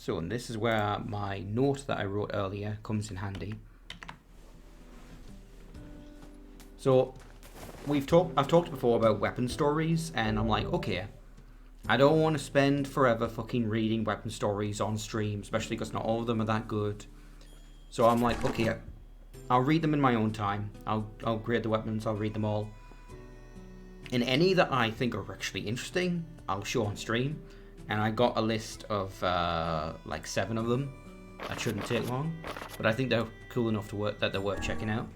So, and this is where my note that I wrote earlier comes in handy. So, I've talked before about weapon stories, and I'm like, okay, I don't want to spend forever fucking reading weapon stories on stream, especially because not all of them are that good. So I'm like, okay, I'll read them in my own time. I'll grade the weapons, I'll read them all. And any that I think are actually interesting, I'll show on stream. And I got a list of like 7 of them. That shouldn't take long, but I think they're cool enough that they're worth checking out.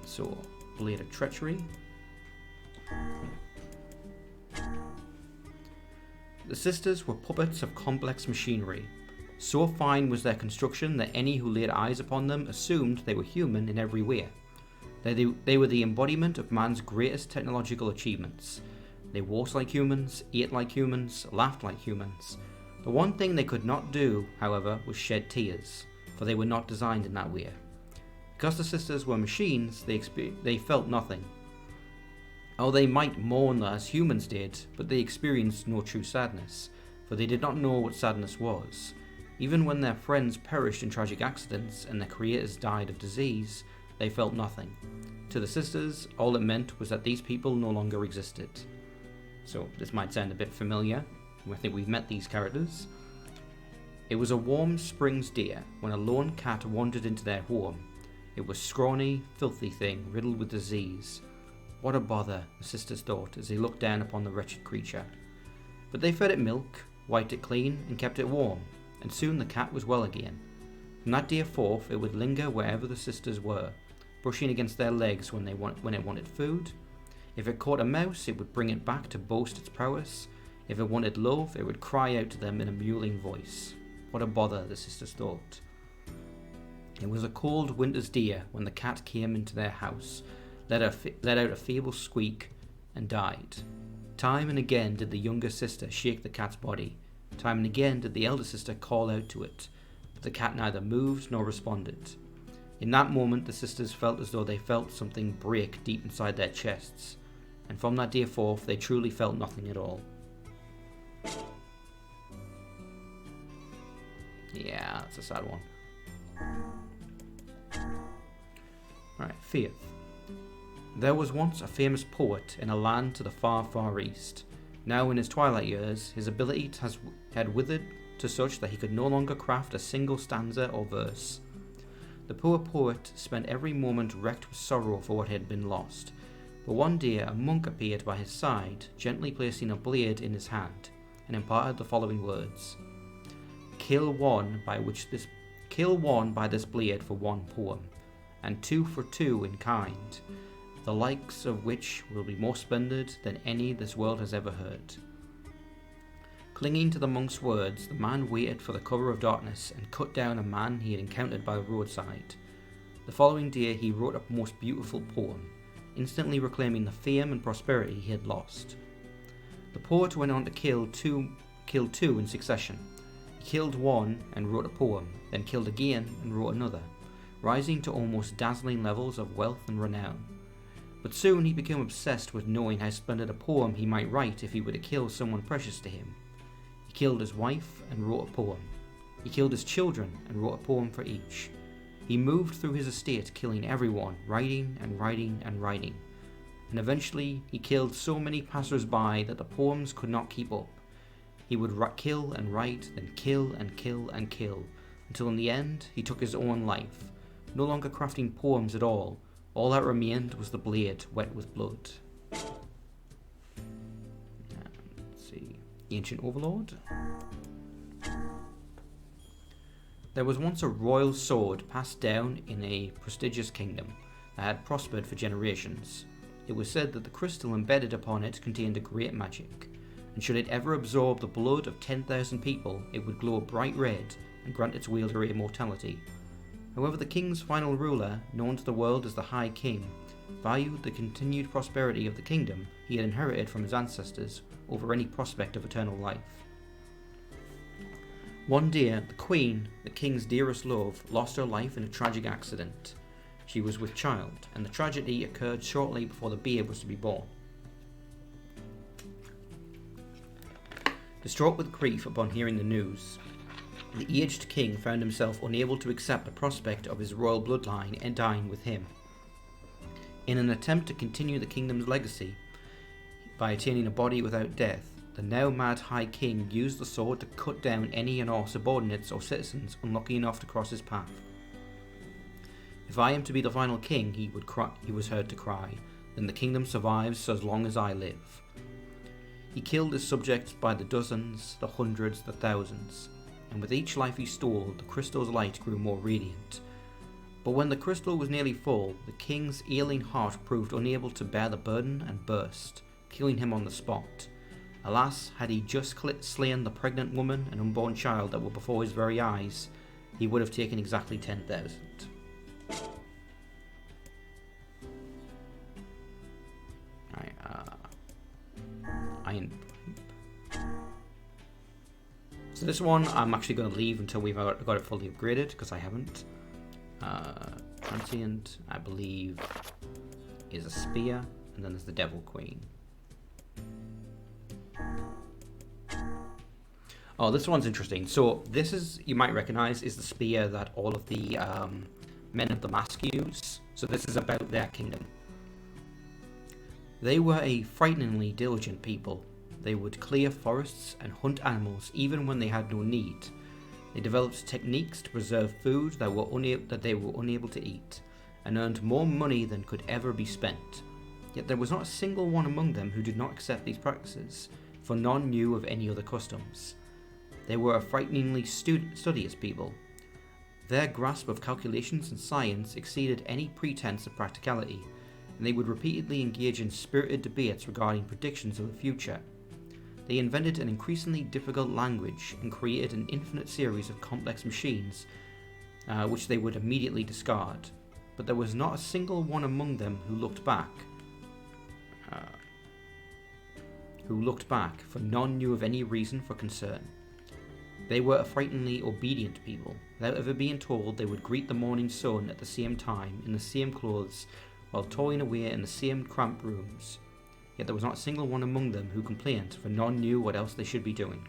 So, Blade of Treachery. The sisters were puppets of complex machinery. So fine was their construction that any who laid eyes upon them assumed they were human in every way. They were the embodiment of man's greatest technological achievements. They walked like humans, ate like humans, laughed like humans. The one thing they could not do, however, was shed tears, for they were not designed in that way. Because the sisters were machines, they felt nothing. Oh, they might mourn as humans did, but they experienced no true sadness, for they did not know what sadness was. Even when their friends perished in tragic accidents and their creators died of disease, they felt nothing. To the sisters, all it meant was that these people no longer existed. So, this might sound a bit familiar. I think we've met these characters. It was a warm spring's day when a lone cat wandered into their home. It was a scrawny, filthy thing, riddled with disease. What a bother, the sisters thought as they looked down upon the wretched creature. But they fed it milk, wiped it clean, and kept it warm, and soon the cat was well again. From that day forth, it would linger wherever the sisters were, brushing against their legs when it wanted food. If it caught a mouse, it would bring it back to boast its prowess. If it wanted love, it would cry out to them in a mewling voice. What a bother, the sisters thought. It was a cold winter's day when the cat came into their house, let out a feeble squeak, and died. Time and again did the younger sister shake the cat's body. Time and again did the elder sister call out to it, but the cat neither moved nor responded. In that moment, the sisters felt as though they felt something break deep inside their chests, and from that day forth, they truly felt nothing at all. Yeah, that's a sad one. Right, 5th. There was once a famous poet in a land to the far, far east. Now in his twilight years, his ability had withered to such that he could no longer craft a single stanza or verse. The poor poet spent every moment wrecked with sorrow for what had been lost. But one day a monk appeared by his side, gently placing a blade in his hand, and imparted the following words: Kill one by this blade for one poem, and 2 for 2 in kind, the likes of which will be more splendid than any this world has ever heard. Clinging to the monk's words, the man waited for the cover of darkness and cut down a man he had encountered by the roadside. The following day he wrote a most beautiful poem, instantly reclaiming the fame and prosperity he had lost. The poet went on to kill two in succession. He killed one and wrote a poem, then killed again and wrote another, rising to almost dazzling levels of wealth and renown. But soon he became obsessed with knowing how splendid a poem he might write if he were to kill someone precious to him. He killed his wife and wrote a poem. He killed his children and wrote a poem for each. He moved through his estate killing everyone, writing and writing and writing. And eventually he killed so many passers-by that the poems could not keep up. He would kill and write, then kill and kill and kill, until in the end he took his own life, no longer crafting poems at all. All that remained was the blade wet with blood. Let's see. Ancient Overlord. There was once a royal sword passed down in a prestigious kingdom that had prospered for generations. It was said that the crystal embedded upon it contained a great magic, and should it ever absorb the blood of 10,000 people, it would glow bright red and grant its wielder immortality. However, the king's final ruler, known to the world as the High King, valued the continued prosperity of the kingdom he had inherited from his ancestors over any prospect of eternal life. One day, the queen, the king's dearest love, lost her life in a tragic accident. She was with child, and the tragedy occurred shortly before the babe was to be born. Distraught with grief upon hearing the news, the aged king found himself unable to accept the prospect of his royal bloodline and dying with him. In an attempt to continue the kingdom's legacy by attaining a body without death, the now mad High King used the sword to cut down any and all subordinates or citizens unlucky enough to cross his path. "If I am to be the final king," he was heard to cry, "then the kingdom survives as long as I live." He killed his subjects by the dozens, the hundreds, the thousands, and with each life he stole, the crystal's light grew more radiant. But when the crystal was nearly full, the king's ailing heart proved unable to bear the burden and burst, killing him on the spot. Alas, had he just slain the pregnant woman and unborn child that were before his very eyes, he would have taken exactly 10,000. So this one I'm actually going to leave until we've got it fully upgraded, because I haven't. Transient, I believe, is a spear, and then there's the Devil Queen. Oh, this one's interesting. So this is, you might recognize, is the spear that all of the men of the mask use. So this is about their kingdom. They were a frighteningly diligent people. They would clear forests and hunt animals even when they had no need. They developed techniques to preserve food that they were unable to eat, and earned more money than could ever be spent. Yet there was not a single one among them who did not accept these practices, for none knew of any other customs. They were a frighteningly studious people. Their grasp of calculations and science exceeded any pretense of practicality, and they would repeatedly engage in spirited debates regarding predictions of the future. They invented an increasingly difficult language and created an infinite series of complex machines, which they would immediately discard. But there was not a single one among them who looked back, for none knew of any reason for concern. They were a frighteningly obedient people. Without ever being told, they would greet the morning sun at the same time, in the same clothes, while toiling away in the same cramped rooms. Yet there was not a single one among them who complained, for none knew what else they should be doing.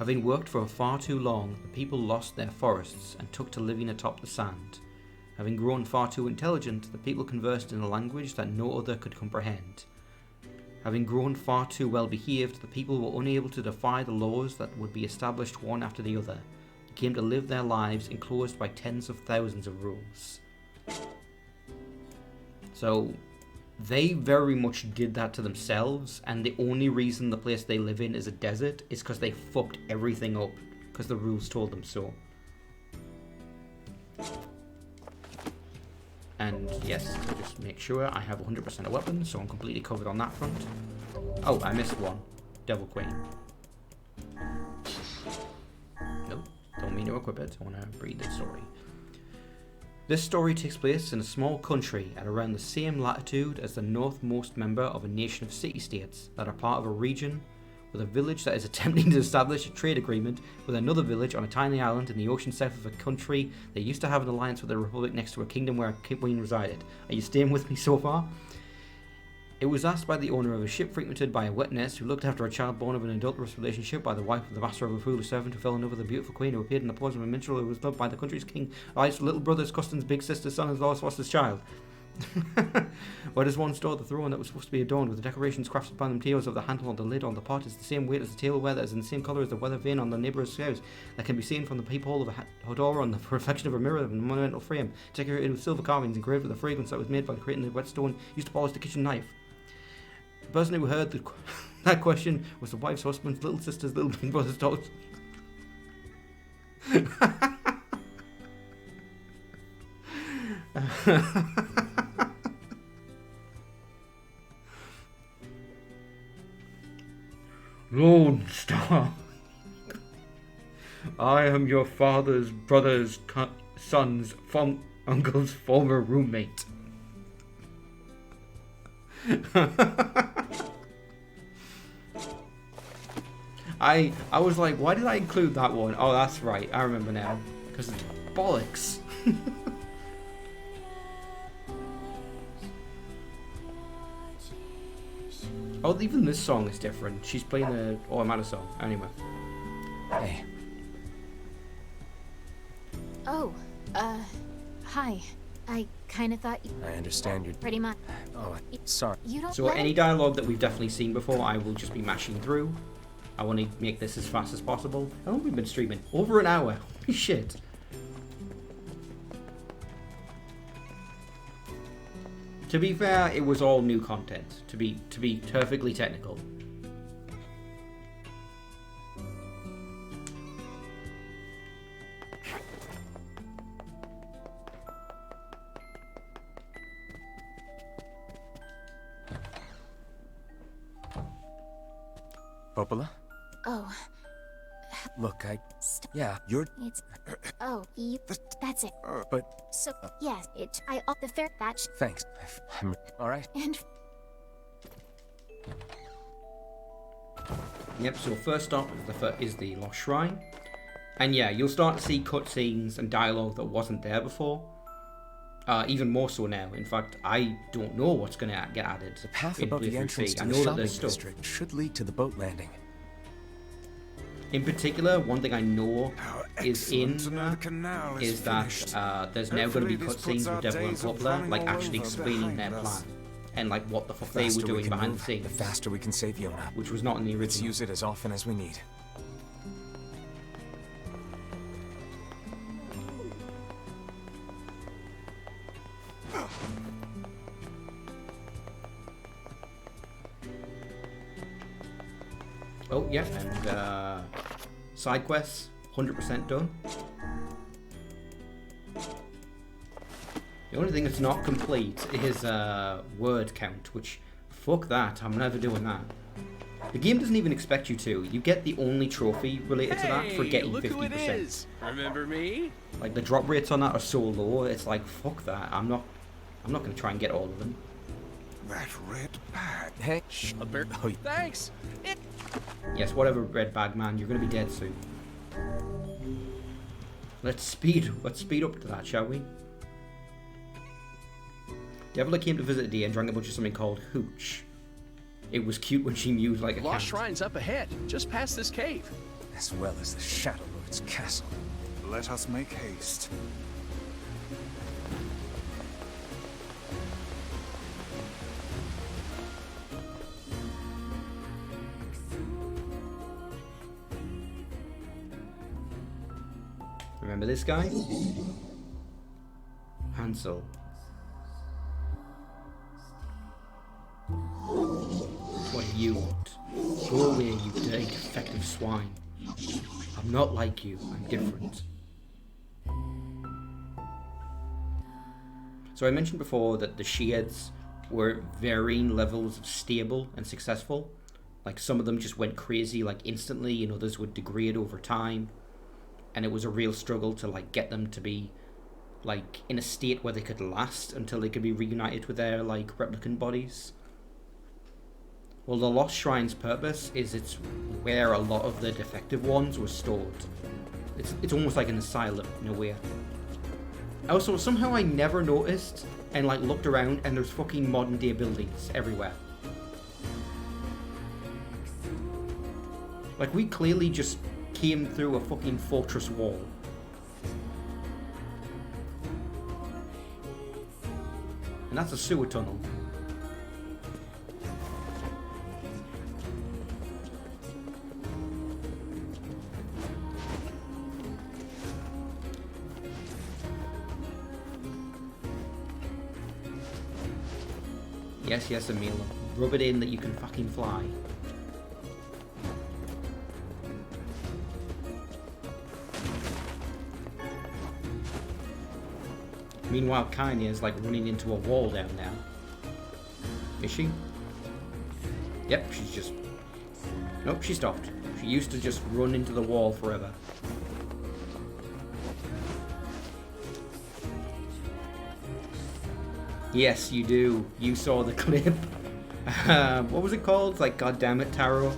Having worked for far too long, the people lost their forests and took to living atop the sand. Having grown far too intelligent, the people conversed in a language that no other could comprehend. Having grown far too well behaved, the people were unable to defy the laws that would be established one after the other, and came to live their lives enclosed by tens of thousands of rules. So they very much did that to themselves, and the only reason the place they live in is a desert is because they fucked everything up, because the rules told them so. And yes, I'll just make sure I have 100% of weapons, so I'm completely covered on that front. Oh, I missed one. Devil Queen. Nope, don't mean to equip it. I want to read the story. This story takes place in a small country at around the same latitude as the northmost member of a nation of city-states that are part of a region, with a village that is attempting to establish a trade agreement with another village on a tiny island in the ocean south of a country that used to have an alliance with the Republic next to a kingdom where a queen resided. Are you staying with me so far? It was asked by the owner of a ship frequented by a wet nurse who looked after a child born of an adulterous relationship by the wife of the master of a foolish servant who fell in love with a beautiful queen who appeared in the pose of a minstrel who was loved by the country's king, I's little brother's cousin's big sister's son-in-law's foster's child. Where does one store the throne that was supposed to be adorned with the decorations crafted by materials of the handle on the lid on the pot is the same weight as the tableware that is in the same colour as the weather vane on the neighbour's house that can be seen from the peephole of a door on the reflection of a mirror in a monumental frame decorated with silver carvings engraved with the fragrance that was made by creating the whetstone used to polish the kitchen knife. The person who heard that question was the wife's husband's little sister's little big brother's daughter. Lone Star, I am your father's brother's son's uncle's former roommate. I was like, why did I include that one? Oh, that's right, I remember now. Because it's bollocks. Oh, even this song is different. She's playing the automatic song. Anyway. Hey. Oh, hi. I kind of thought you I understand you're... pretty much. Oh, sorry. You don't So let any it- dialogue that we've definitely seen before, I will just be mashing through. I want to make this as fast as possible. How long have we been streaming? Over an hour. Holy shit. To be fair, it was all new content. To be perfectly technical. Popola? Oh, Look, yeah, you're... it's. Oh, you. That's it. But, So, yes, I the fair batch thanks. I'm... Alright. and. Yep, so first stop is the Lost Shrine. And yeah, you'll start to see cutscenes and dialogue that wasn't there before. Even more so now. In fact, I don't know what's going to get added. The path in above the Playthrough entrance 3. to I the know that shopping there's stuff. district should lead to the boat landing. In particular, one thing I know How is in excellent to know the canal is is that finished. there's now going to be Hopefully this puts cutscenes our with Devil and days of Poplar, running like all actually over explaining their behind us. plan and like what the fuck The they were faster we doing can behind move, the scenes, the faster we can save Yona. which was not in the Let's original. use it as often as we need. Oh yeah, and side quests 100% done. The only thing that's not complete is word count, which fuck that, I'm never doing that. The game doesn't even expect you to. You get the only trophy related to that for getting look 50%. who it is. Remember me? Like the drop rates on that are so low, it's like fuck that. I'm not gonna try and get all of them. That red bag. Hey, shh. A bear. Oh, Thanks. Yes, whatever, red bag man, you're gonna be dead soon. Let's speed up to that, shall we? Devila came to visit Dia and drank a bunch of something called hooch. It was cute when she mewed like a Lost cat. Shrine's up ahead, just past this cave. as well as the Shadow Lord's castle. Let us make haste. Remember this guy? Hansel. What do you want? Go away, you dirty, defective swine. I'm not like you, I'm different. So I mentioned before that the Sheads were varying levels of stable and successful. Like some of them just went crazy like instantly, and others would degrade over time. And it was a real struggle to like get them to be like in a state where they could last until they could be reunited with their like replicant bodies. Well, the Lost Shrine's purpose is it's where a lot of the defective ones were stored. It's almost like an asylum in a way. Also, somehow I never noticed and like looked around and there's fucking modern day buildings everywhere. Like we clearly just came through a fucking fortress wall. And that's a sewer tunnel. Yes, yes, Emil. Rub it in that you can fucking fly. Meanwhile, Kanye is like running into a wall down there. Is she? Yep, she's just... Nope, she stopped. She used to just run into the wall forever. Yes, you do. You saw the clip. What was it called? It's like, God damn it, Taro.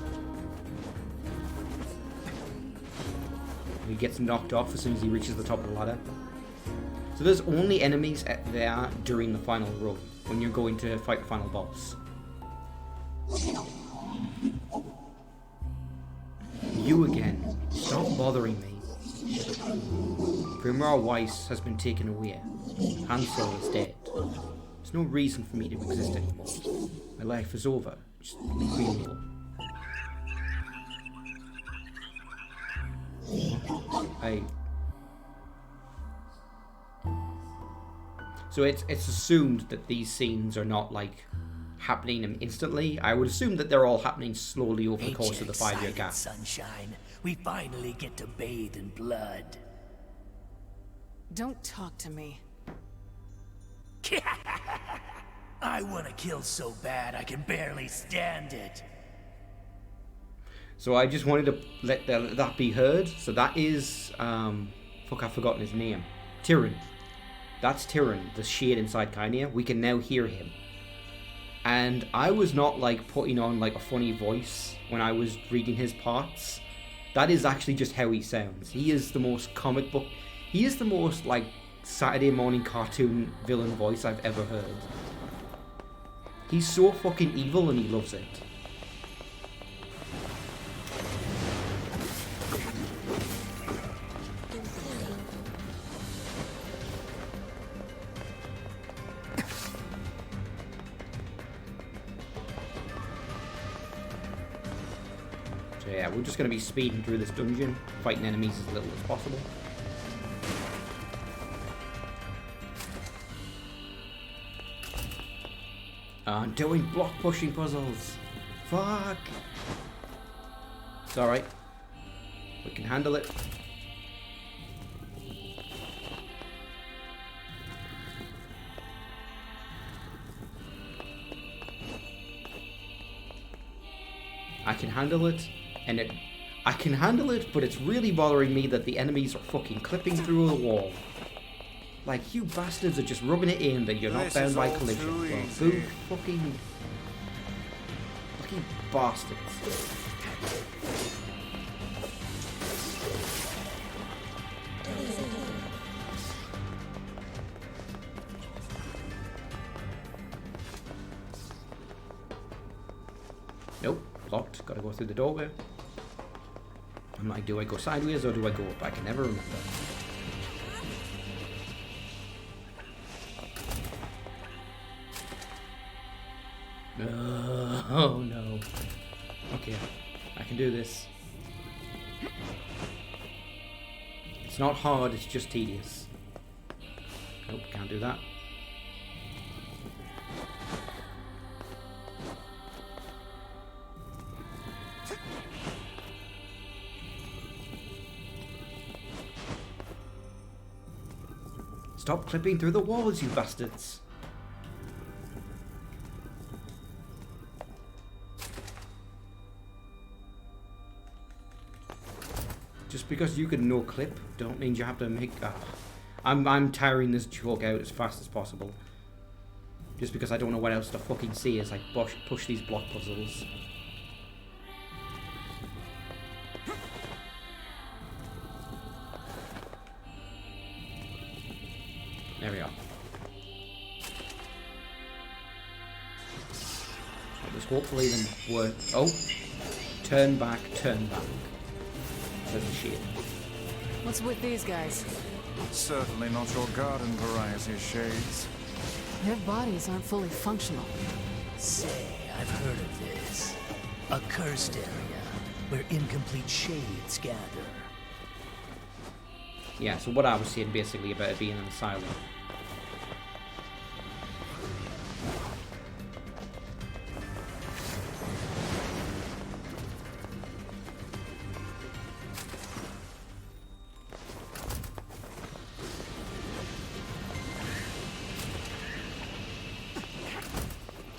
He gets knocked off as soon as he reaches the top of the ladder. So there's only enemies there during the final run, when you're going to fight the final boss. You again. Stop bothering me. Primrose Weiss has been taken away. Hansel is dead. There's no reason for me to exist anymore. My life is over. Just leave me alone. So it's assumed that these scenes are not like happening instantly. I would assume that they're all happening slowly over the course of the 5-year gap. Sunshine, we finally get to bathe in blood. Don't talk to me. I want to kill so bad I can barely stand it. So I just wanted to let that be heard. So that is fuck, I've forgotten his name. Tyrion. That's Tyrion, the shade inside Kynea. We can now hear him. And I was not like putting on like a funny voice when I was reading his parts. That is actually just how he sounds. He is the most comic book. He is the most like Saturday morning cartoon villain voice I've ever heard. He's so fucking evil and he loves it. So yeah, we're just going to be speeding through this dungeon, fighting enemies as little as possible. I'm doing block pushing puzzles. Fuck. It's alright. We can handle it. I can handle it, and I can handle it, but it's really bothering me that the enemies are fucking clipping through the wall. Like, you bastards are just rubbing it in that you're not This bound is by all collision. too Well, easy. boo fucking bastards. Nope, locked. Gotta go through the doorway. I'm like, do I go sideways or do I go up? I can never remember. Oh no. Okay, I can do this. It's not hard, it's just tedious. Nope, can't do that. Stop clipping through the walls, you bastards! Just because you can no clip, don't mean you have to make. I'm tiring this joke out as fast as possible. Just because I don't know what else to fucking see as I push these block puzzles. There we are. So this hopefully then work. Oh, turn back, turn back. Says the shade. What's with these guys? Certainly not your garden variety shades. Their bodies aren't fully functional. Say, I've heard of this. A cursed area where incomplete shades gather. Yeah, so what I was saying basically about it being an asylum.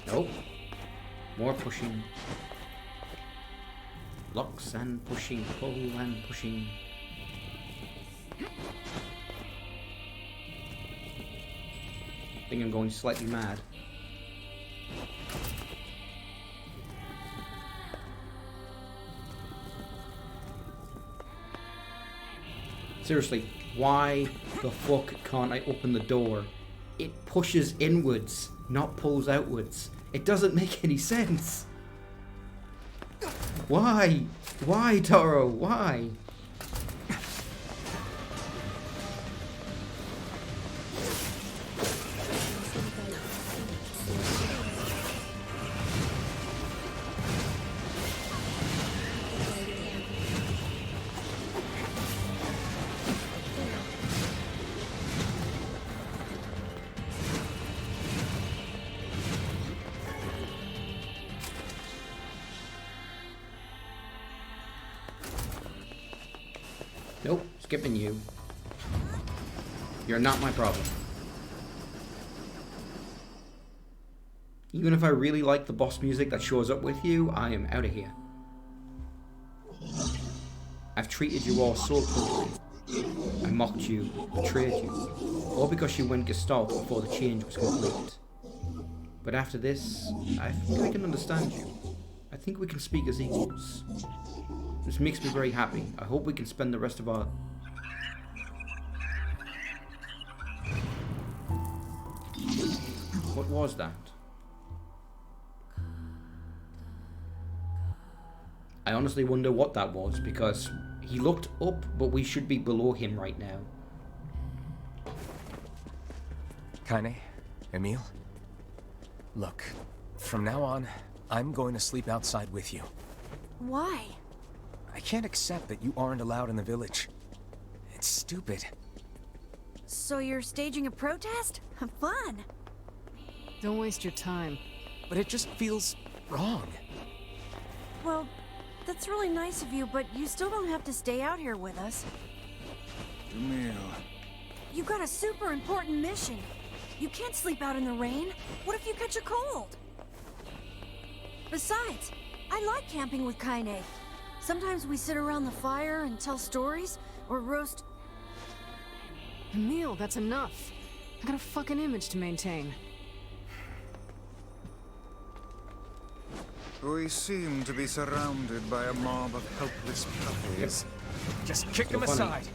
Nope. More pushing. Blocks and pushing, pull and pushing. I think I'm going slightly mad. Seriously, why the fuck can't I open the door? It pushes inwards, not pulls outwards. It doesn't make any sense. Why? Why, Toro? Why? Nope, skipping you. You're not my problem. Even if I really like the boss music that shows up with you, I am out of here. I've treated you all so cruelly. I mocked you, betrayed you, all because you went Gestalt before the change was complete. But after this, I think I can understand you. I think we can speak as equals. This makes me very happy. I hope we can spend the rest of our... What was that? I honestly wonder what that was, because he looked up, but we should be below him right now. Kaine, Emil? Look, from now on, I'm going to sleep outside with you. Why? I can't accept that you aren't allowed in the village. It's stupid. So you're staging a protest? Fun. Don't waste your time. But it just feels wrong. Well, that's really nice of you, but you still don't have to stay out here with us. Emil. You got a super important mission. You can't sleep out in the rain. What if you catch a cold? Besides, I like camping with Kaine. Sometimes we sit around the fire and tell stories, or roast... Emil, that's enough. I got a fucking image to maintain. We seem to be surrounded by a mob of helpless puppies. Just kick So them funny. aside.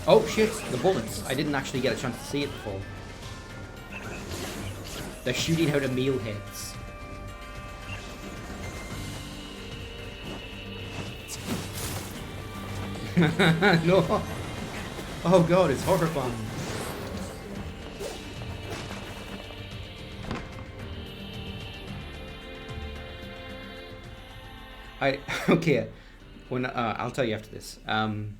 Oh shit, the bullets. I didn't actually get a chance to see it before. They're shooting out Emil heads. No. Oh god, it's horrifying. Okay. When I'll tell you after this. On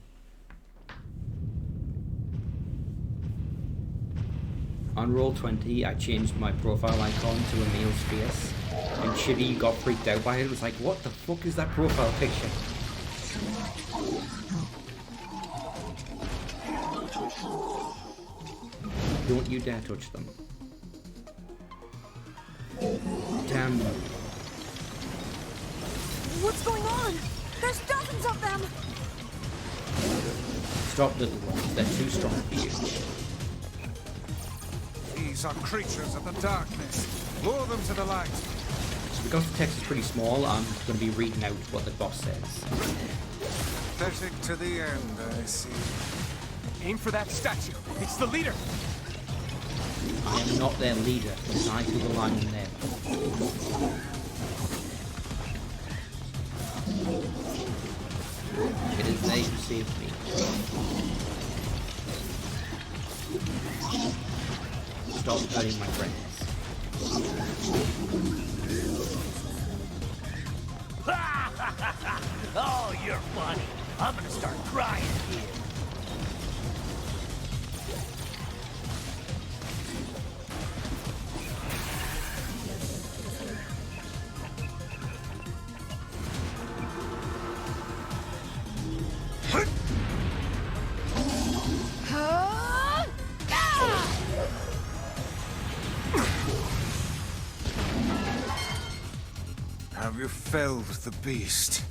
Roll20, I changed my profile icon to Emil's face, and Chibi got freaked out by it. It was like, what the fuck is that profile picture? Don't you dare touch them. Damn you. What's going on? There's dozens of them! Stop, little ones. They're too strong for you. These are creatures of the darkness. Lure them to the light. So because the text is pretty small, I'm going to be reading out what the boss says. Pathetic to the end, I see. Aim for that statue. It's the leader. I am not their leader, because I do rely on them. It is they who saved me. Stop hurting my friends. Oh, you're funny. I'm gonna start crying here. Have you felled the beast?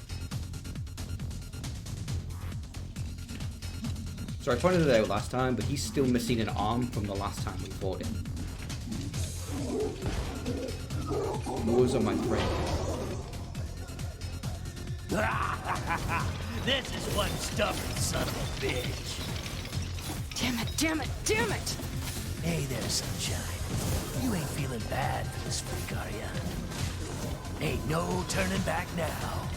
So I pointed it out last time, but he's still missing an arm from the last time we fought him. Those are my friends. This is one stubborn son of a bitch. Damn it, damn it, damn it! Hey there, sunshine. You ain't feeling bad for this freak, are ya? Ain't no turning back now.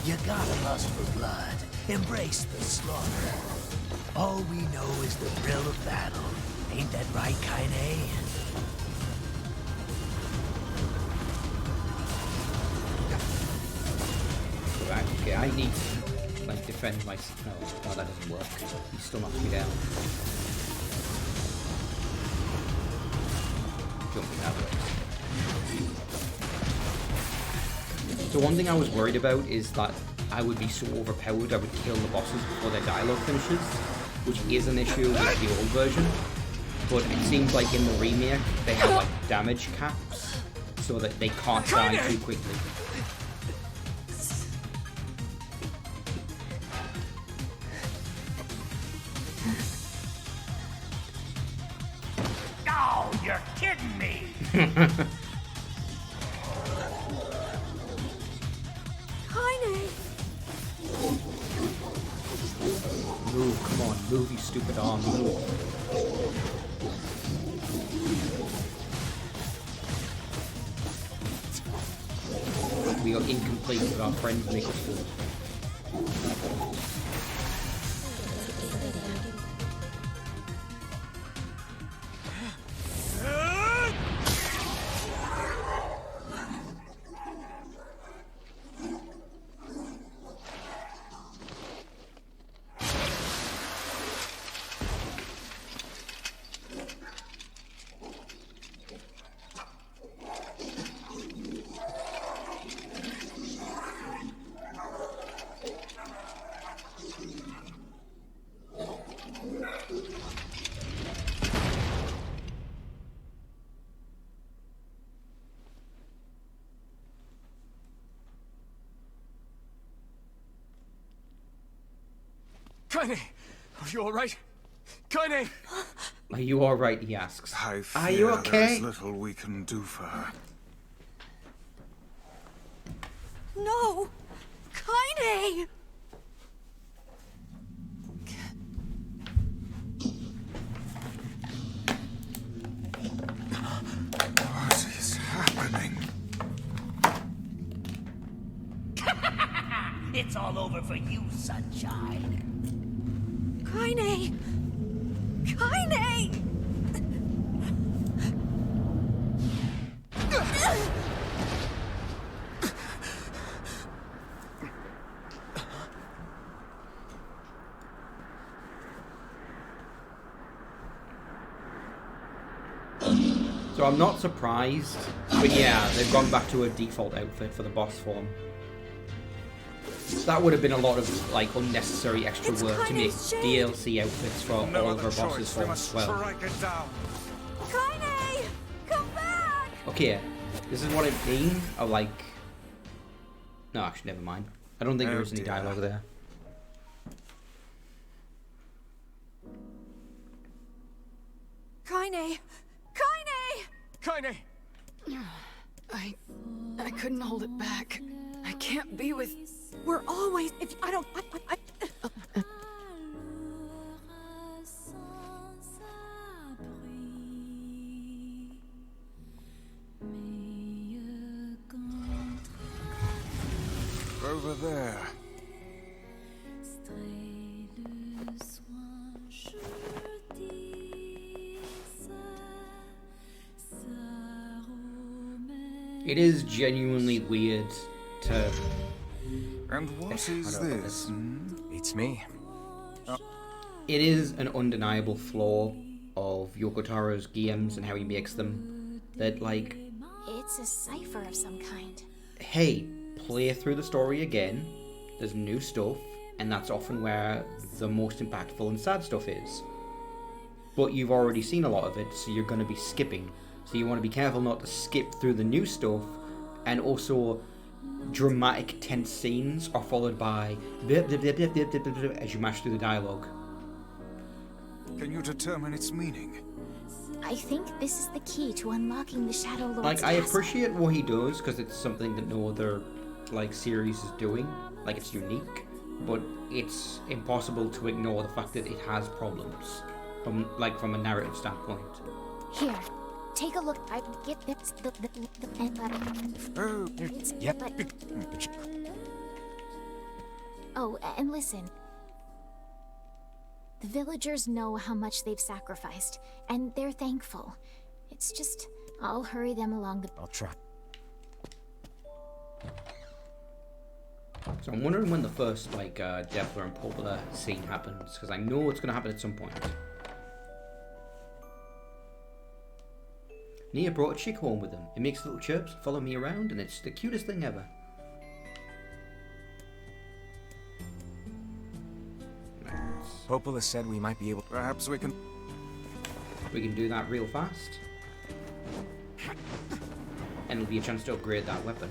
You gotta lust for blood. Embrace the slaughter. All we know is the thrill of battle. Ain't that right, Kaine? Right, okay, I need to, like, defend myself. No, that doesn't work. He still knocks me down. Jumping that way. So one thing I was worried about is that I would be so overpowered I would kill the bosses before their dialogue finishes, which is an issue with the old version. But it seems like in the remake they have like damage caps so that they can't die too quickly. Oh, you're kidding me! Kaine! Move, come on, move, you stupid arm, move. We are incomplete, but our friends make us good. Kaine! Are you alright? Kaine! Are you alright, he asks. I fear Are you okay? there's little we can do for her. No! Kaine! What is happening? It's all over for you, sunshine. Kaine! Kaine! So I'm not surprised, but yeah, they've gone back to a default outfit for the boss form. That would have been a lot of like unnecessary extra work to make DLC outfits for all of our bosses forms as well. Kaine! Come back! Okay, this is what I mean. I like. No, actually, never mind. I don't think there is any dialogue there. Kaine! Kaine! Kaine! I couldn't hold it back. I can't be with... We're always... If I don't... Over there. It is genuinely weird to... And what is this? It's me. It is an undeniable flaw of Yoko Taro's games and how he makes them. That, like, It's a cipher of some kind. hey, play through the story again, there's new stuff, and that's often where the most impactful and sad stuff is. But you've already seen a lot of it, so you're going to be skipping. So you want to be careful not to skip through the new stuff, and also dramatic tense scenes are followed by blip, blip, blip, blip, blip, blip, blip, as you mash through the dialogue. Can you determine its meaning? I think this is the key to unlocking the Shadow Lord's Like, I castle. appreciate what he does because it's something that no other like series is doing. Like, it's unique, but it's impossible to ignore the fact that it has problems from a narrative standpoint. Here, take a look. I get this. Yep. Oh, and listen. The villagers know how much they've sacrificed, and they're thankful. It's just, I'll hurry them along the... I'll try. So I'm wondering when the first, like, Devler and Popular scene happens, because I know it's going to happen at some point. NieR brought a chick home with him. It makes little chirps, follow me around, and it's the cutest thing ever. Popola said we might be able to... Perhaps we can... We can do that real fast. And it'll be a chance to upgrade that weapon.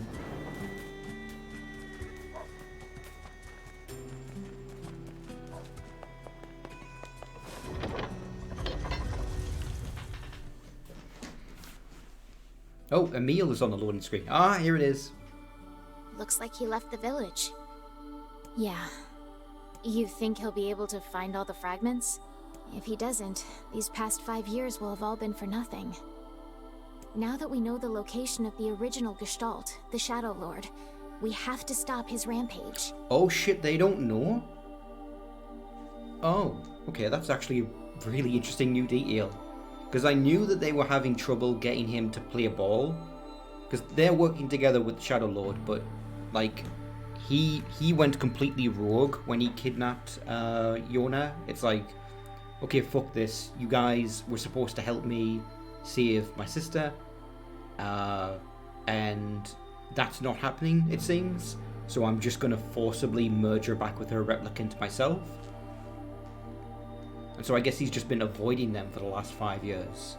Oh, Emil is on the loading screen. Ah, here it is. Looks like he left the village. Yeah. You think he'll be able to find all the fragments? If he doesn't, these past 5 years will have all been for nothing. Now that we know the location of the original Gestalt, the Shadow Lord, we have to stop his rampage. Oh shit, they don't know? Oh, okay, that's actually a really interesting new detail. Because I knew that they were having trouble getting him to play ball. Because they're working together with the Shadow Lord, but, like, he went completely rogue when he kidnapped Yona. It's like, okay, fuck this. You guys were supposed to help me save my sister. And that's not happening, it seems. So I'm just going to forcibly merge her back with her replicant myself. And so I guess he's just been avoiding them for the last 5 years.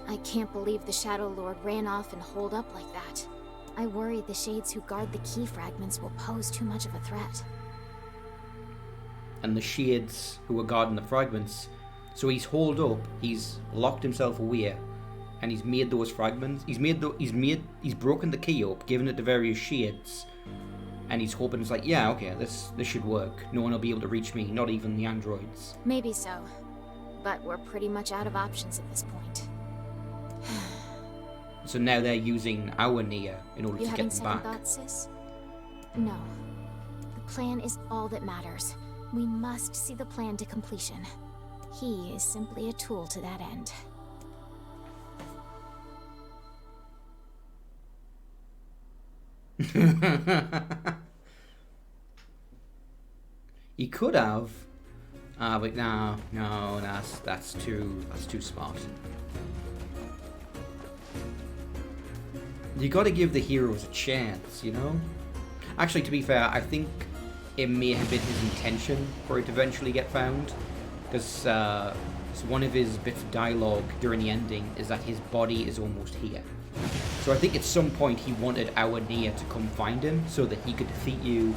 I can't believe the Shadow Lord ran off and holed up like that. I worry the Shades who guard the key fragments will pose too much of a threat. And the Shades who are guarding the fragments, so he's holed up, he's locked himself away, and he's made those fragments. He's broken the key up, given it to various Shades, and he's hoping it's like, yeah, okay, this should work. No one will be able to reach me, not even the androids. Maybe so, but we're pretty much out of options at this point. So now they're using our NieR in order to get them back. You having second thoughts, sis? No. The plan is all that matters. We must see the plan to completion. He is simply a tool to that end. He could have, but no, that's too smart. You gotta give the heroes a chance, you know? Actually, to be fair, I think it may have been his intention for it to eventually get found. Because one of his bits of dialogue during the ending is that his body is almost here. So I think at some point he wanted our NieR to come find him so that he could defeat you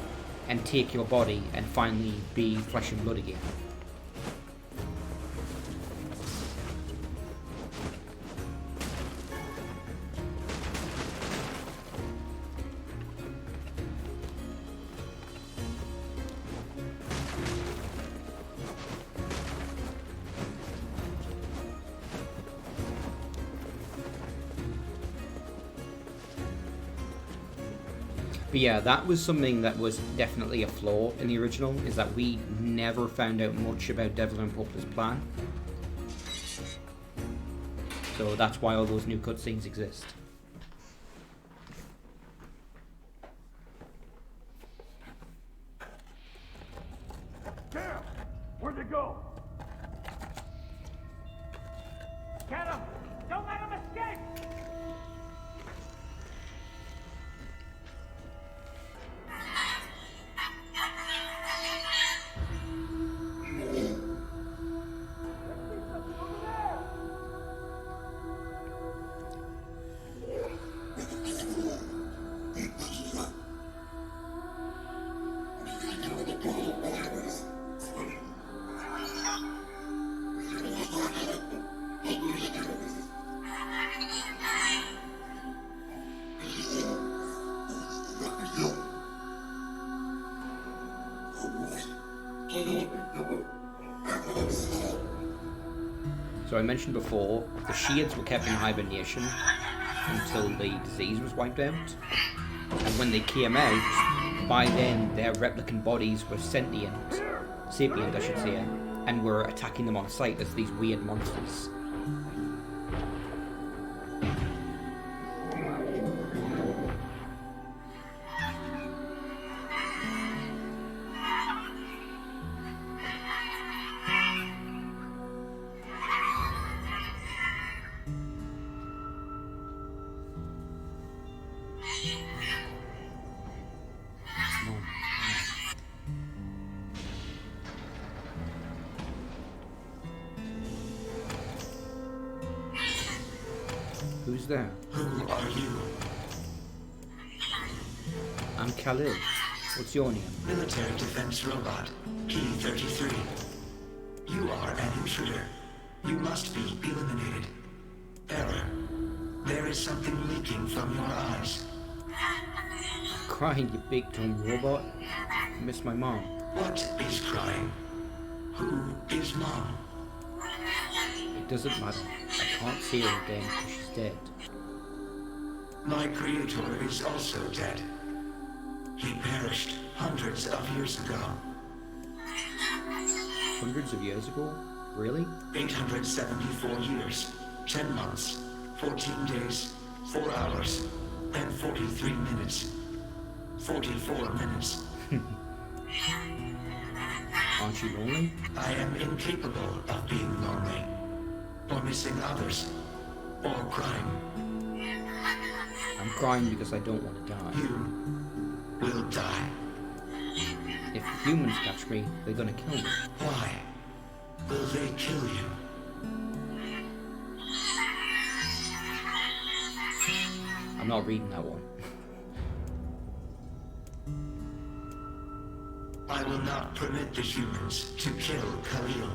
and take your body and finally be flesh and blood again. But yeah, that was something that was definitely a flaw in the original, is that we never found out much about Devler and Poplar's plan. So that's why all those new cutscenes exist. Damn! Where'd they go? Get him! Don't let him escape! So I mentioned before, the Sheards were kept in hibernation until the disease was wiped out. And when they came out, by then their replicant bodies were sapient I should say, and were attacking them on sight as these weird monsters. Who's there? Who are you? I'm Khalil. What's your name? Military defense robot, P-33. You are an intruder. You must be eliminated. Error. There is something leaking from your eyes. Crying, you big dumb robot. I miss my mom. What is crying? Who is Mom? It doesn't matter. I can't see her again because she's dead. My creator is also dead. He perished hundreds of years ago. Hundreds of years ago? Really? 874 years, 10 months, 14 days, 4 hours, and 43 minutes. 44 minutes. Aren't you lonely? I am incapable of being lonely, or missing others, or crying. I'm crying because I don't want to die. You will die. If the humans catch me, they're gonna kill me. Why will they kill you? I'm not reading that one. I will not permit the humans to kill Khalil.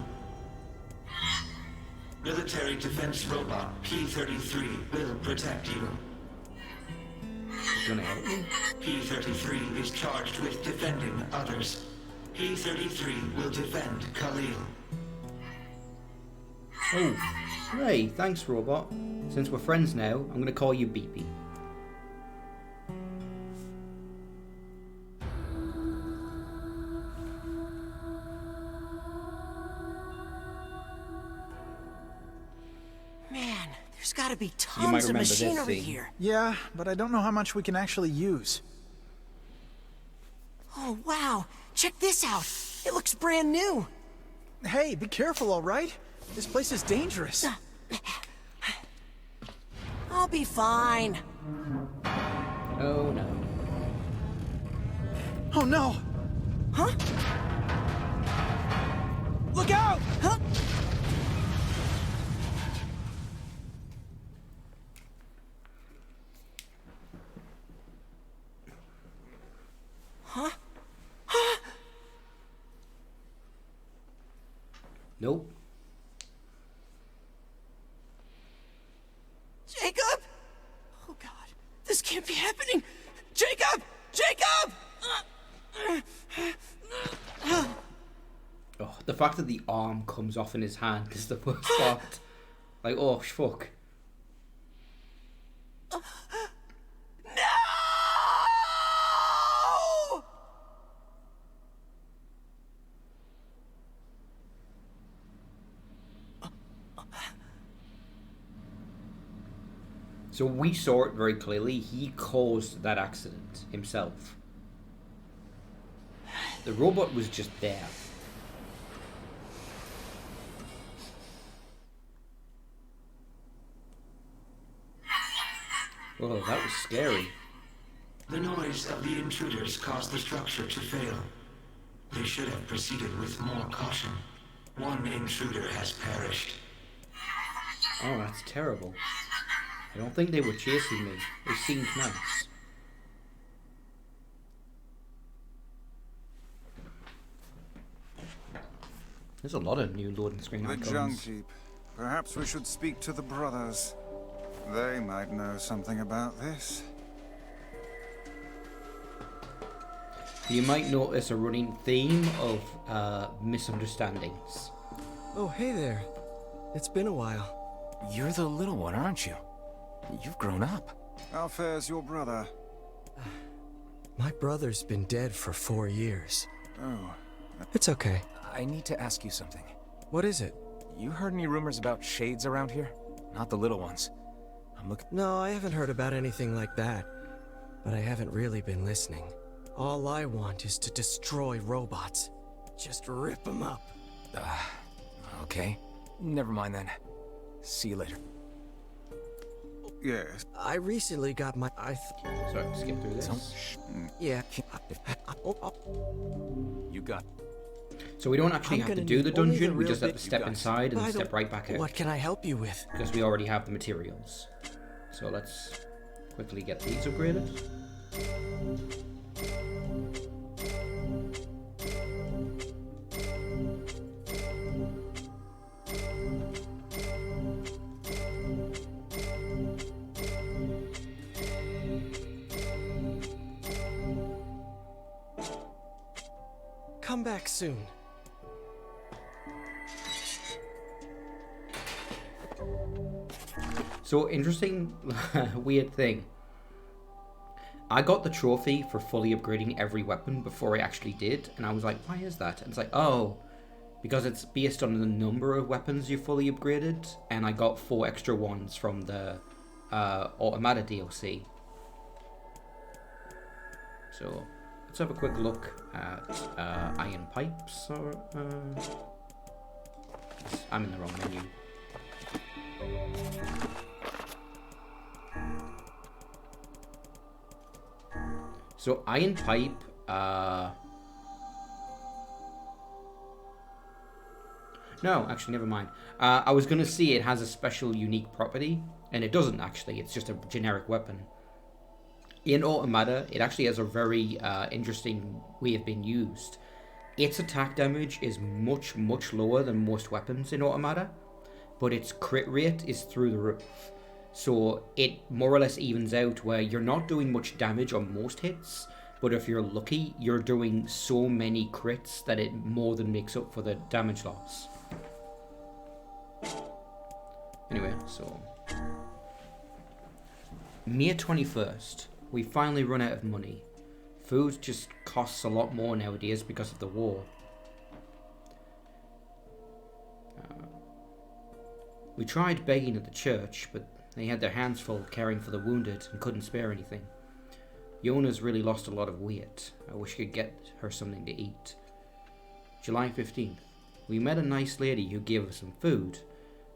Military defense robot P-33 will protect you. You gonna help me? P-33 is charged with defending others. P-33 will defend Khalil. Oh, hey, thanks, robot. Since we're friends now, I'm gonna call you Beepy. Man, there's gotta be might tons of remember this machinery scene. here. Yeah, but I don't know how much we can actually use. Oh, wow. Check this out. It looks brand new. Hey, be careful, all right? This place is dangerous. I'll be fine. Oh no. Oh no! Huh? Look out! Huh? Huh? Nope. Jacob! Oh God, this can't be happening! Jacob! Jacob! Oh, the fact that the arm comes off in his hand is the worst part. Like, oh, fuck. No! So we saw it very clearly. He caused that accident himself. The robot was just there. Oh, that was scary. The noise of the intruders caused the structure to fail. They should have proceeded with more caution. One intruder has perished. Oh, that's terrible. I don't think they were chasing me. They seemed nice. There's a lot of new loading screen The icons. junk heap. Perhaps we should speak to the brothers. They might know something about this. You might notice a running theme of misunderstandings. Oh, hey there. It's been a while. You're the little one, aren't you? You've grown up. How fares your brother? My brother's been dead for 4 years. Oh. It's okay. I need to ask you something. What is it? You heard any rumors about shades around here? Not the little ones. I'm looking... No, I haven't heard about anything like that. But I haven't really been listening. All I want is to destroy robots. Just rip them up. Okay. Never mind then. See you later. Yes. I recently got my... Sorry, skip through this. Yeah. You got... So we don't actually have to do the dungeon, we just have to step inside and By the- step right back out. What can I help you with? Because we already have the materials. So let's quickly get these upgraded. Come back soon. So interesting, weird thing. I got the trophy for fully upgrading every weapon before I actually did, and I was like, why is that? And it's like, oh, because it's based on the number of weapons you fully upgraded, and I got 4 extra ones from the Automata DLC. So let's have a quick look at iron pipes. Or I'm in the wrong menu. So iron pipe, no, actually, never mind. I was gonna see it has a special unique property, and it doesn't actually. It's just a generic weapon. In Automata, it actually has a very interesting way of being used. Its attack damage is much, much lower than most weapons in Automata, but its crit rate is through the roof. So it more or less evens out where you're not doing much damage on most hits, but if you're lucky, you're doing so many crits that it more than makes up for the damage loss. Anyway, so May 21st. We finally run out of money. Food just costs a lot more nowadays because of the war. We tried begging at the church, but they had their hands full caring for the wounded and couldn't spare anything. Yona's really lost a lot of weight. I wish I could get her something to eat. July 15th. We met a nice lady who gave us some food.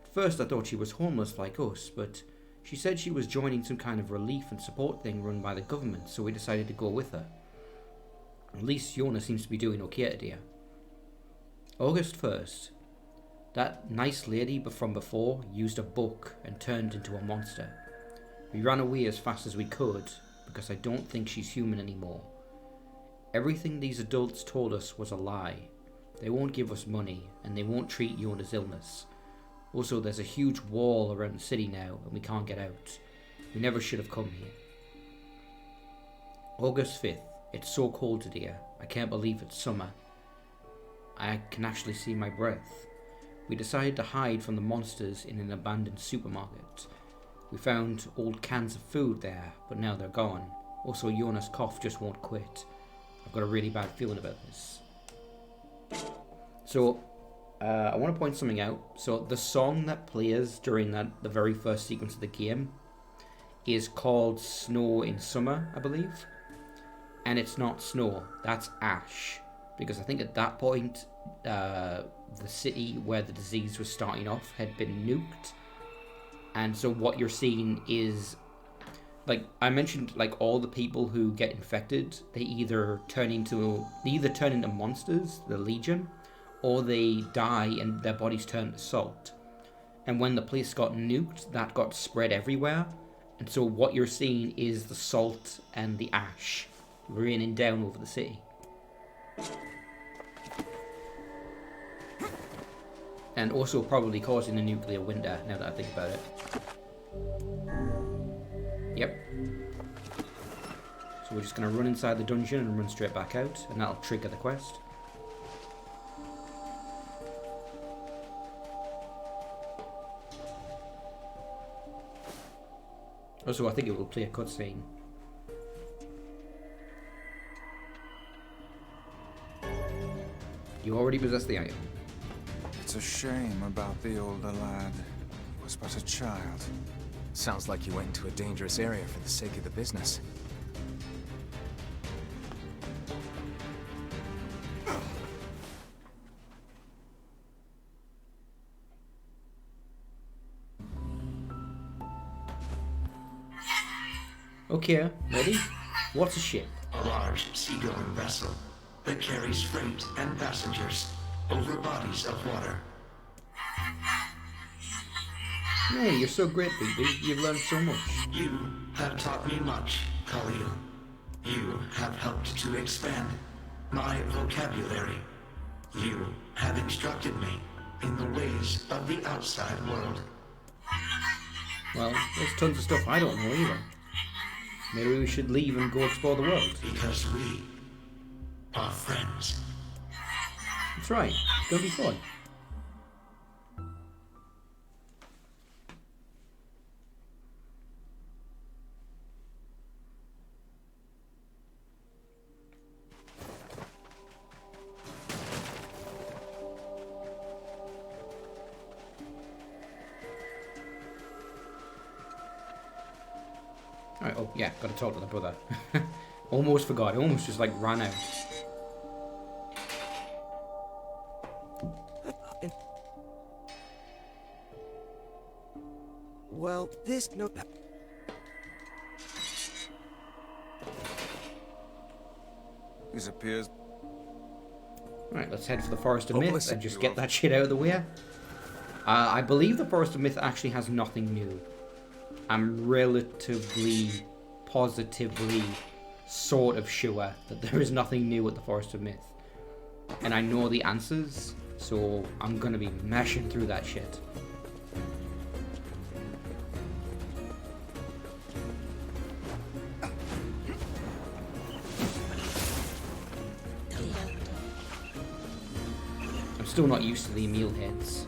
At first I thought she was homeless like us, but she said she was joining some kind of relief and support thing run by the government, so we decided to go with her. At least Yona seems to be doing okay today. August 1st. That nice lady from before used a book and turned into a monster. We ran away as fast as we could, because I don't think she's human anymore. Everything these adults told us was a lie. They won't give us money, and they won't treat Yona's illness. Also, there's a huge wall around the city now, and we can't get out. We never should have come here. August 5th. It's so cold today. I can't believe it's summer. I can actually see my breath. We decided to hide from the monsters in an abandoned supermarket. We found old cans of food there, but now they're gone. Also, Yona's cough just won't quit. I've got a really bad feeling about this. So, I want to point something out. So, the song that plays during the very first sequence of the game is called Snow in Summer, I believe. And it's not snow, that's ash. Because I think at that point, the city where the disease was starting off had been nuked. And so what you're seeing is, like I mentioned, like all the people who get infected, they either turn into monsters, the Legion, or they die and their bodies turn to salt. And when the place got nuked, that got spread everywhere. And so what you're seeing is the salt and the ash raining down over the city. And also probably causing a nuclear winter, now that I think about it. Yep. So we're just going to run inside the dungeon and run straight back out, and that'll trigger the quest. Also, I think it will play a cutscene. You already possess the item. It's a shame about the older lad. He was but a child. Sounds like you went into a dangerous area for the sake of the business. Okay, ready? What's a ship? A large seagoing vessel that carries freight and passengers over bodies of water. Hey, you're so great, baby. You've learned so much. You have taught me much, Khalil. You have helped to expand my vocabulary. You have instructed me in the ways of the outside world. Well, there's tons of stuff I don't know either. Maybe we should leave and go explore the world. Because we are friends. That's right. It's gonna be fun. Alright, oh yeah, gotta talk to the brother. Almost forgot, almost just like ran out. Well, this no. This appears. Alright, let's head for the Forest of Myth and just get that shit out of the way. I believe the Forest of Myth actually has nothing new. I'm relatively, positively, sort of sure that there is nothing new at the Forest of Myth. And I know the answers, so I'm gonna be mashing through that shit. I'm still not used to the Emil heads.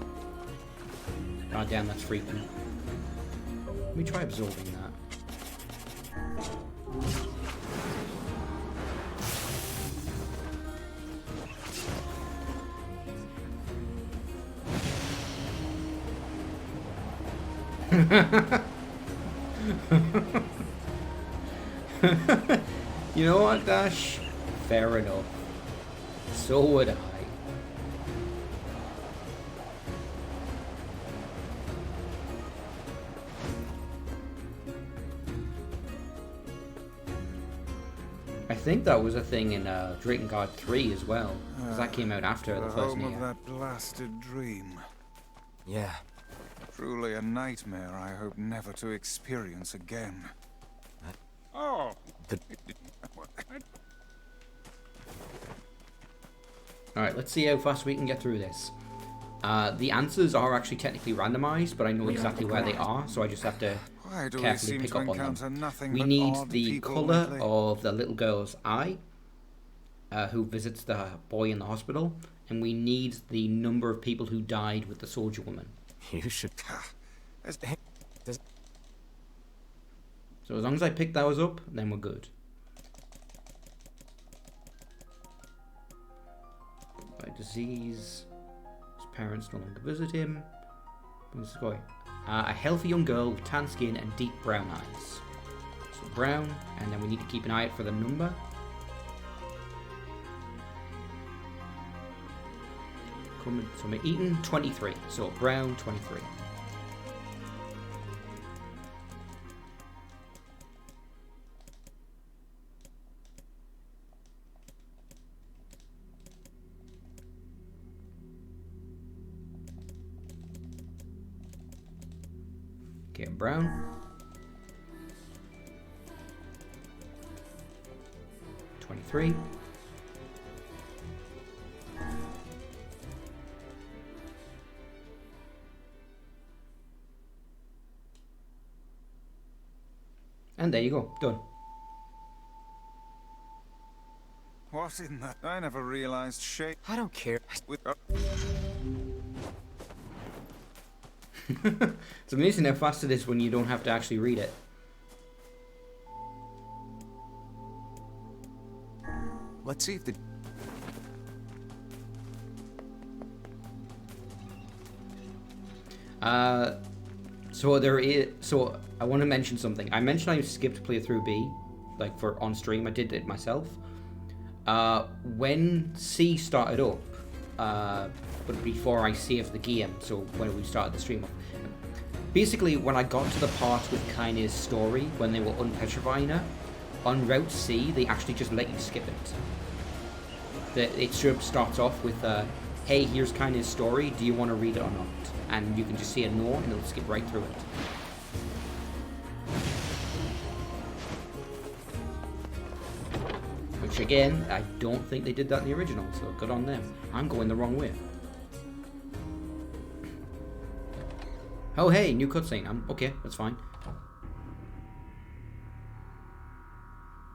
God damn, that's freaking. Let me try absorbing that. You know what, Dash? Fair enough. So would I. I think that was a thing in Drakengard 3 as well, because that came out after the first home of NieR. that blasted dream. Yeah. Truly a nightmare I hope never to experience again. Oh. Alright, let's see how fast we can get through this. The answers are actually technically randomized, but I know exactly where they are, so I just have to Why do we carefully seem pick to up on encounter them. nothing We but need odd the people colour lately? of the little girl's eye, who visits the boy in the hospital, and we need the number of people who died with the soldier woman. You should. So as long as I pick those up, then we're good. By disease, his parents no longer visit him. A healthy young girl with tan skin and deep brown eyes. So brown, and then we need to keep an eye out for the number. So I'm eating 23, so brown 23. Okay, brown. 23. And there you go, done. What in the... I never realized shape... I don't care. With... It's amazing how fast it is when you don't have to actually read it. Let's see if the... So I want to mention something. I mentioned I skipped playthrough B, like for on stream. I did it myself. When C started up, but before I saved the game, so when we started the stream off, basically when I got to the part with Kaine's story, when they were unpetrifying her, on Route C, they actually just let you skip it. It sort of starts off with, hey, here's Kaine's story, do you want to read it or not? And you can just see a no, and it'll skip right through it. Which again, I don't think they did that in the original, so good on them. I'm going the wrong way. Oh hey, new cutscene. Okay, that's fine.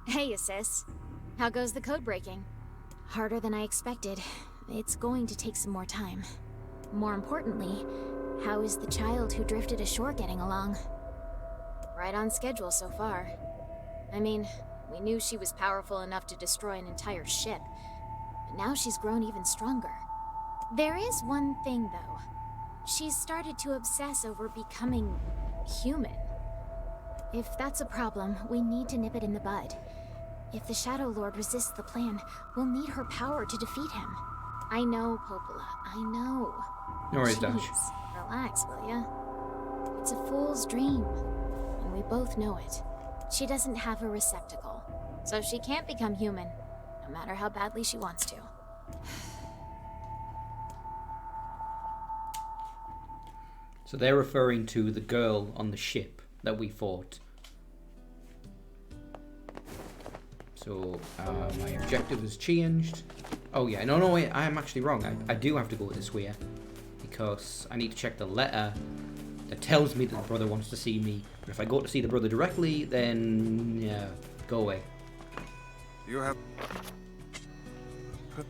Hey, Sis. How goes the code breaking? Harder than I expected. It's going to take some more time. More importantly, how is the child who drifted ashore getting along? Right on schedule so far. I mean, we knew she was powerful enough to destroy an entire ship, but now she's grown even stronger. There is one thing, though. She's started to obsess over becoming human. If that's a problem, we need to nip it in the bud. If the Shadow Lord resists the plan, we'll need her power to defeat him. I know, Popola, I know. No worries, Dash. Jeez, relax, will ya? It's a fool's dream, and we both know it. She doesn't have a receptacle, so she can't become human, no matter how badly she wants to. So they're referring to the girl on the ship that we fought. So my objective has changed. Oh yeah, no, wait, I am actually wrong. I do have to go this way because I need to check the letter that tells me that the brother wants to see me. But if I go to see the brother directly, then yeah, go away. You have...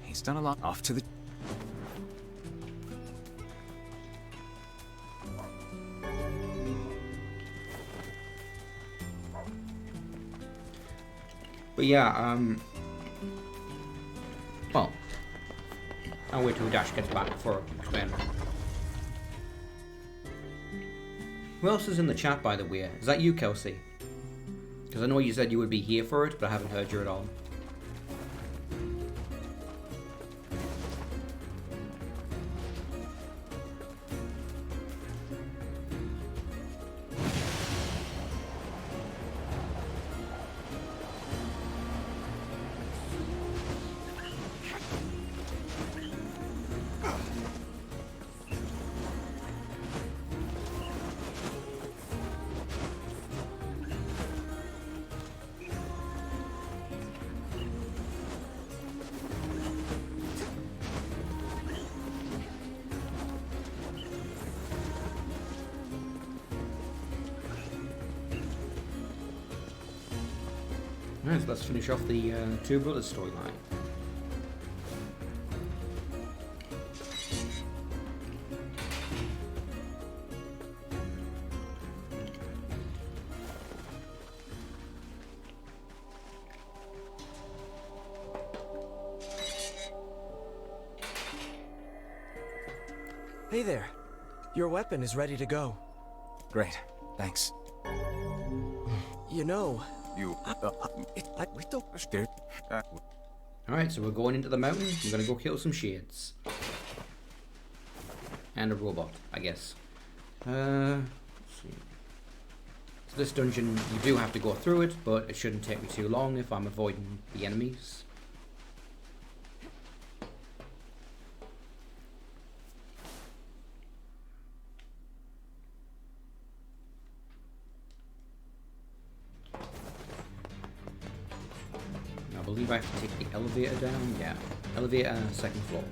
He's done a lot. Off to the... But yeah, well, I'll wait till Dash gets back before I explain. Who else is in the chat, by the way? Is that you, Kelsey? Because I know you said you would be here for it, but I haven't heard you at all. Nice, let's finish off the Two Brothers storyline. Hey there. Your weapon is ready to go. Great, thanks. You know... Alright, so we're going into the mountain. We're gonna go kill some shades. And a robot, I guess. Let's see. So this dungeon, you do have to go through it, but it shouldn't take me too long if I'm avoiding the enemies. I believe I have to take the elevator down. Yeah, elevator, second floor.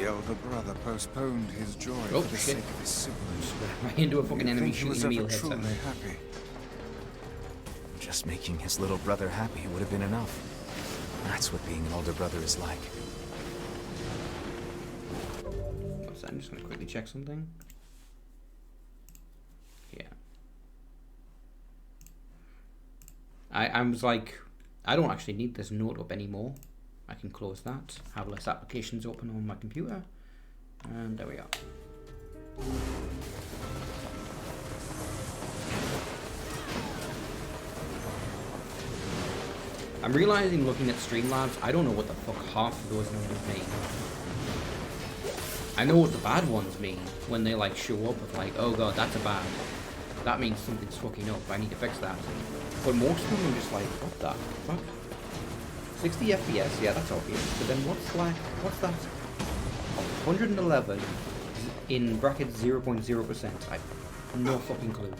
the elder brother postponed his joy Oh, for the shit. sake of his siblings. Right into a fucking You enemy think he was shooting ever mealhead truly something. happy? Just making his little brother happy would have been enough. That's what being an older brother is like. What's that? I'm just gonna quickly check something. Yeah. I was like, I don't actually need this note up anymore. I can close that, have less applications open on my computer, and there we are. I'm realizing looking at Streamlabs, I don't know what the fuck half of those numbers mean. I know what the bad ones mean when they like show up with like, oh god, that's a bad. That means something's fucking up. I need to fix that. But most of them are just like, what the fuck? 60 FPS, yeah, that's obvious. But then what's that? 111 in brackets 0.0%. I have no fucking clue.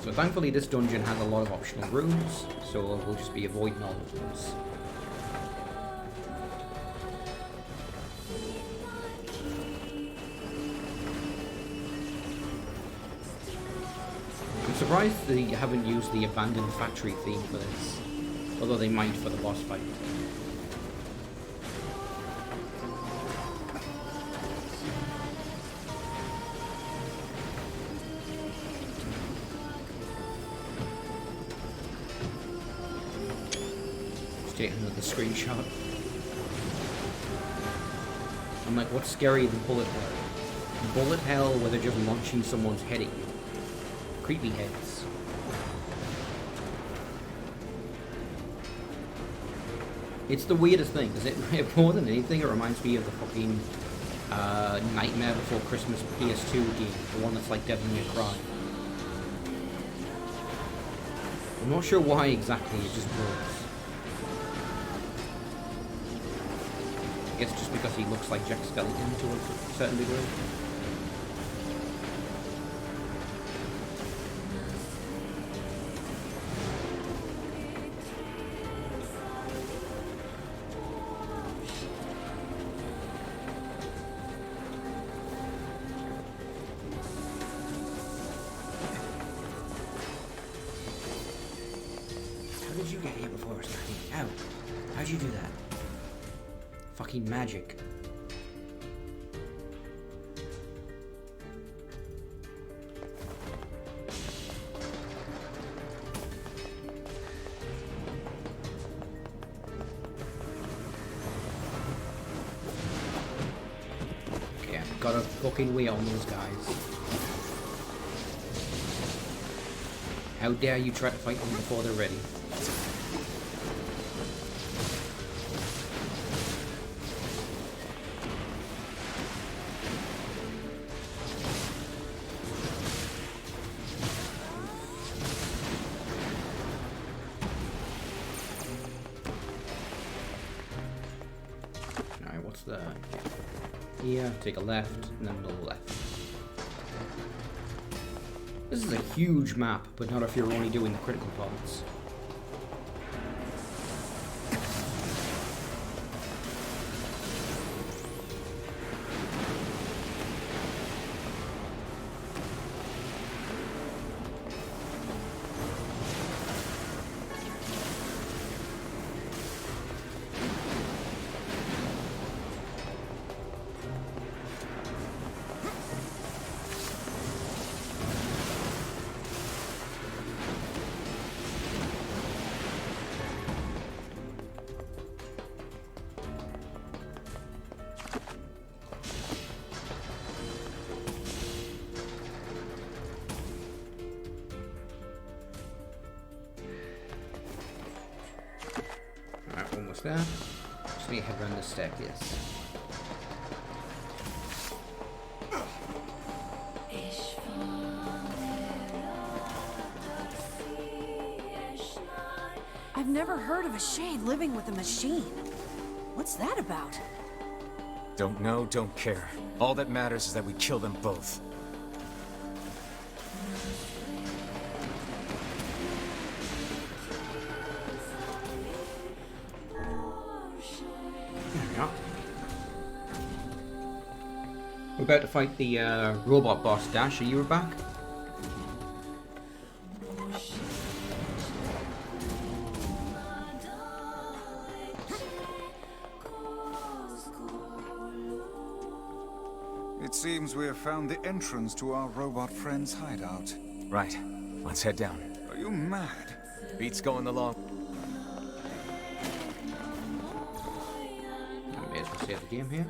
So thankfully this dungeon has a lot of optional rooms, so we'll just be avoiding all of those. I'm surprised they haven't used the abandoned factory theme for this, although they might for the boss fight. Just taking another screenshot. I'm like, what's scarier than bullet hell? Bullet hell where they're just launching someone's head at you. Creepy heads. It's the weirdest thing, because it more than anything, it reminds me of the fucking Nightmare Before Christmas PS2 game, the one that's like Devil May Cry. I'm not sure why exactly, it just works. I guess just because he looks like Jack Skellington to a certain degree. How did you get here before us, Daddy? How? How'd you do that? Fucking magic. Okay, I've got a fucking wait on those guys. How dare you try to fight them before they're ready? Alright, what's the... Here, take a left, and then another left. This is a huge map, but not if you're only doing the critical parts. Alright, almost there. Just need to head around the staircase. I've never heard of a shade living with a machine. What's that about? Don't know, don't care. All that matters is that we kill them both. are. We're about to fight the robot boss. Dash, are you back? It seems we have found the entrance to our robot friend's hideout. Right. Let's head down. Are you mad? Beats going along. I may as well save the game here.